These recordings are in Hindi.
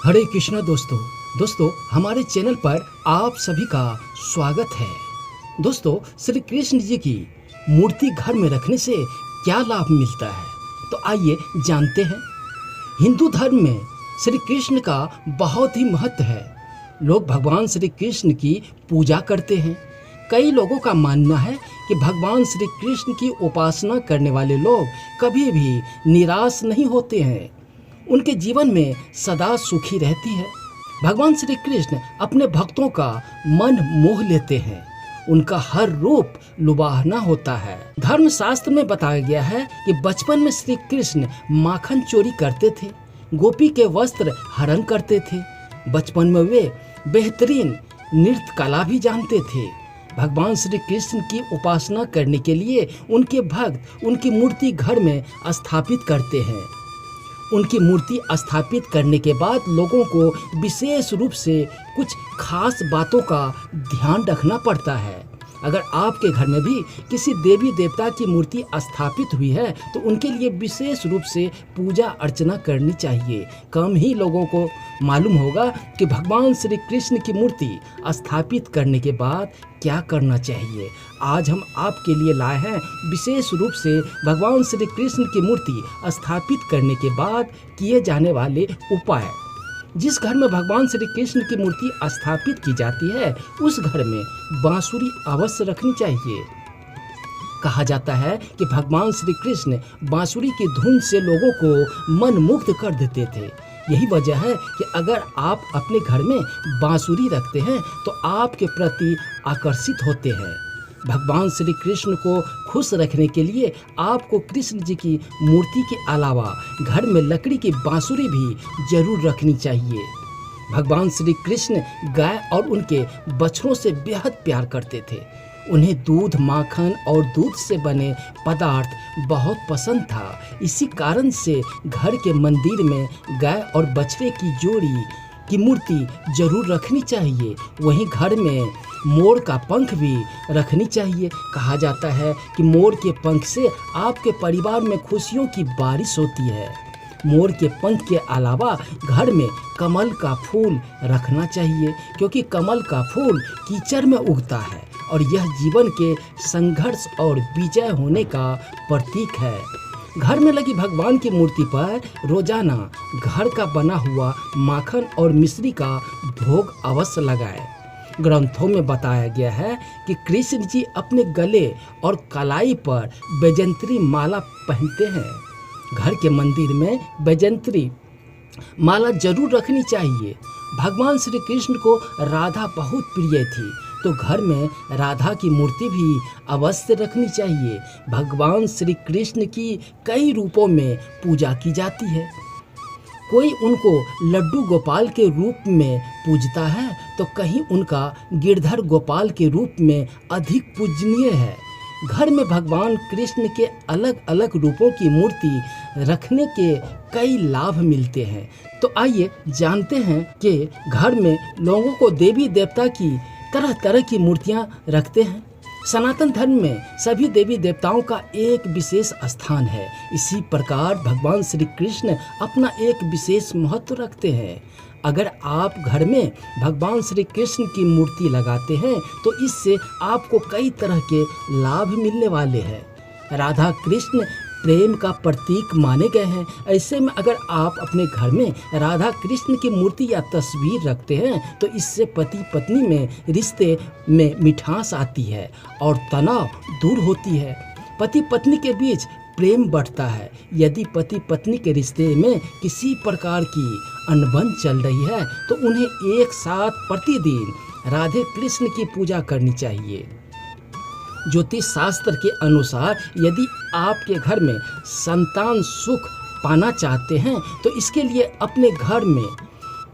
हरे कृष्णा दोस्तों हमारे चैनल पर आप सभी का स्वागत है। दोस्तों, श्री कृष्ण जी की मूर्ति घर में रखने से क्या लाभ मिलता है, तो आइए जानते हैं। हिंदू धर्म में श्री कृष्ण का बहुत ही महत्व है। लोग भगवान श्री कृष्ण की पूजा करते हैं। कई लोगों का मानना है कि भगवान श्री कृष्ण की उपासना करने वाले लोग कभी भी निराश नहीं होते हैं, उनके जीवन में सदा सुखी रहती है। भगवान श्री कृष्ण अपने भक्तों का मन मोह लेते हैं, उनका हर रूप लुभावना होता है। धर्म शास्त्र में बताया गया है कि बचपन में श्री कृष्ण माखन चोरी करते थे, गोपी के वस्त्र हरण करते थे। बचपन में वे बेहतरीन नृत्य कला भी जानते थे। भगवान श्री कृष्ण की उपासना करने के लिए उनके भक्त उनकी मूर्ति घर में स्थापित करते हैं। उनकी मूर्ति स्थापित करने के बाद लोगों को विशेष रूप से कुछ खास बातों का ध्यान रखना पड़ता है। अगर आपके घर में भी किसी देवी देवता की मूर्ति स्थापित हुई है तो उनके लिए विशेष रूप से पूजा अर्चना करनी चाहिए। कम ही लोगों को मालूम होगा कि भगवान श्री कृष्ण की मूर्ति स्थापित करने के बाद क्या करना चाहिए। आज हम आपके लिए लाए हैं विशेष रूप से भगवान श्री कृष्ण की मूर्ति स्थापित करने के बाद किए जाने वाले उपाय। जिस घर में भगवान श्री कृष्ण की मूर्ति स्थापित की जाती है उस घर में बांसुरी अवश्य रखनी चाहिए। कहा जाता है कि भगवान श्री कृष्ण बांसुरी की धुन से लोगों को मनमुग्ध कर देते थे। यही वजह है कि अगर आप अपने घर में बांसुरी रखते हैं तो आपके प्रति आकर्षित होते हैं। भगवान श्री कृष्ण को खुश रखने के लिए आपको कृष्ण जी की मूर्ति के अलावा घर में लकड़ी की बांसुरी भी जरूर रखनी चाहिए। भगवान श्री कृष्ण गाय और उनके बछड़ों से बेहद प्यार करते थे। उन्हें दूध, माखन और दूध से बने पदार्थ बहुत पसंद था। इसी कारण से घर के मंदिर में गाय और बछड़े की जोड़ी की मूर्ति जरूर रखनी चाहिए। वहीं घर में मोर का पंख भी रखनी चाहिए। कहा जाता है कि मोर के पंख से आपके परिवार में खुशियों की बारिश होती है। मोर के पंख के अलावा घर में कमल का फूल रखना चाहिए, क्योंकि कमल का फूल कीचड़ में उगता है और यह जीवन के संघर्ष और विजय होने का प्रतीक है। घर में लगी भगवान की मूर्ति पर रोजाना घर का बना हुआ माखन और मिश्री का भोग अवश्य लगाएं। ग्रंथों में बताया गया है कि कृष्ण जी अपने गले और कलाई पर बैजंत्री माला पहनते हैं। घर के मंदिर में बैजंत्री माला जरूर रखनी चाहिए। भगवान श्री कृष्ण को राधा बहुत प्रिय थी, तो घर में राधा की मूर्ति भी अवश्य रखनी चाहिए। भगवान श्री कृष्ण की कई रूपों में पूजा की जाती है। कोई उनको लड्डू गोपाल के रूप में पूजता है तो कहीं उनका गिरधर गोपाल के रूप में अधिक पूजनीय है। घर में भगवान कृष्ण के अलग अलग रूपों की मूर्ति रखने के कई लाभ मिलते हैं। तो आइए जानते हैं कि घर में लोगों को देवी देवता की तरह तरह की मूर्तियां रखते हैं। सनातन धर्म में सभी देवी देवताओं का एक विशेष स्थान है। इसी प्रकार भगवान श्री कृष्ण अपना एक विशेष महत्व रखते हैं। अगर आप घर में भगवान श्री कृष्ण की मूर्ति लगाते हैं तो इससे आपको कई तरह के लाभ मिलने वाले हैं। राधा कृष्ण प्रेम का प्रतीक माने गए हैं। ऐसे में अगर आप अपने घर में राधा कृष्ण की मूर्ति या तस्वीर रखते हैं तो इससे पति पत्नी में रिश्ते में मिठास आती है और तनाव दूर होती है। पति पत्नी के बीच प्रेम बढ़ता है। यदि पति पत्नी के रिश्ते में किसी प्रकार की अनबन चल रही है तो उन्हें एक साथ प्रतिदिन राधे कृष्ण की पूजा करनी चाहिए। ज्योतिष शास्त्र के अनुसार यदि आपके घर में संतान सुख पाना चाहते हैं तो इसके लिए अपने घर में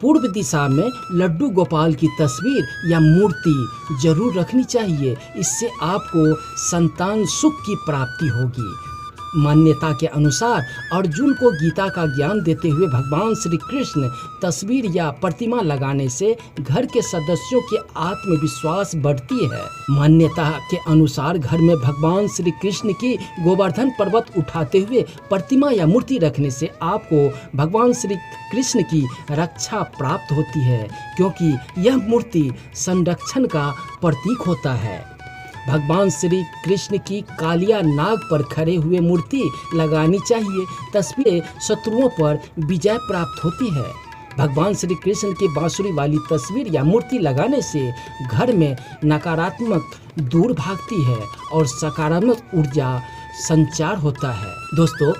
पूर्व दिशा में लड्डू गोपाल की तस्वीर या मूर्ति जरूर रखनी चाहिए। इससे आपको संतान सुख की प्राप्ति होगी। मान्यता के अनुसार अर्जुन को गीता का ज्ञान देते हुए भगवान श्री कृष्ण तस्वीर या प्रतिमा लगाने से घर के सदस्यों के आत्मविश्वास बढ़ती है। मान्यता के अनुसार घर में भगवान श्री कृष्ण की गोवर्धन पर्वत उठाते हुए प्रतिमा या मूर्ति रखने से आपको भगवान श्री कृष्ण की रक्षा प्राप्त होती है, क्योंकि यह मूर्ति संरक्षण का प्रतीक होता है। भगवान श्री कृष्ण की कालिया नाग पर खड़े हुए मूर्ति लगानी चाहिए। तस्वीरें शत्रुओं पर विजय प्राप्त होती है। भगवान श्री कृष्ण की बांसुरी वाली तस्वीर या मूर्ति लगाने से घर में नकारात्मक दूर भागती है और सकारात्मक ऊर्जा संचार होता है। दोस्तों,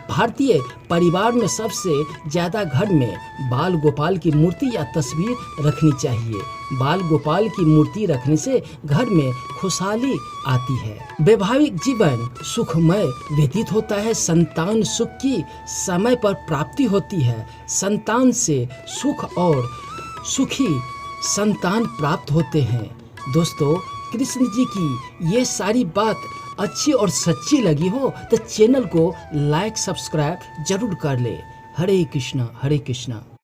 भारतीय परिवार में सबसे ज़्यादा घर में बाल गोपाल की मूर्ति या तस्वीर रखनी चाहिए। बाल गोपाल की मूर्ति रखने से घर में खुशहाली आती है। वैवाहिक जीवन सुखमय व्यतीत होता है। संतान सुख की समय पर प्राप्ति होती है। संतान से सुख और सुखी संतान प्राप्त होते हैं। दोस्तों, कृष्ण जी की ये सारी बात अच्छी और सच्ची लगी हो तो चैनल को लाइक सब्सक्राइब जरूर कर ले। हरे कृष्णा हरे कृष्णा।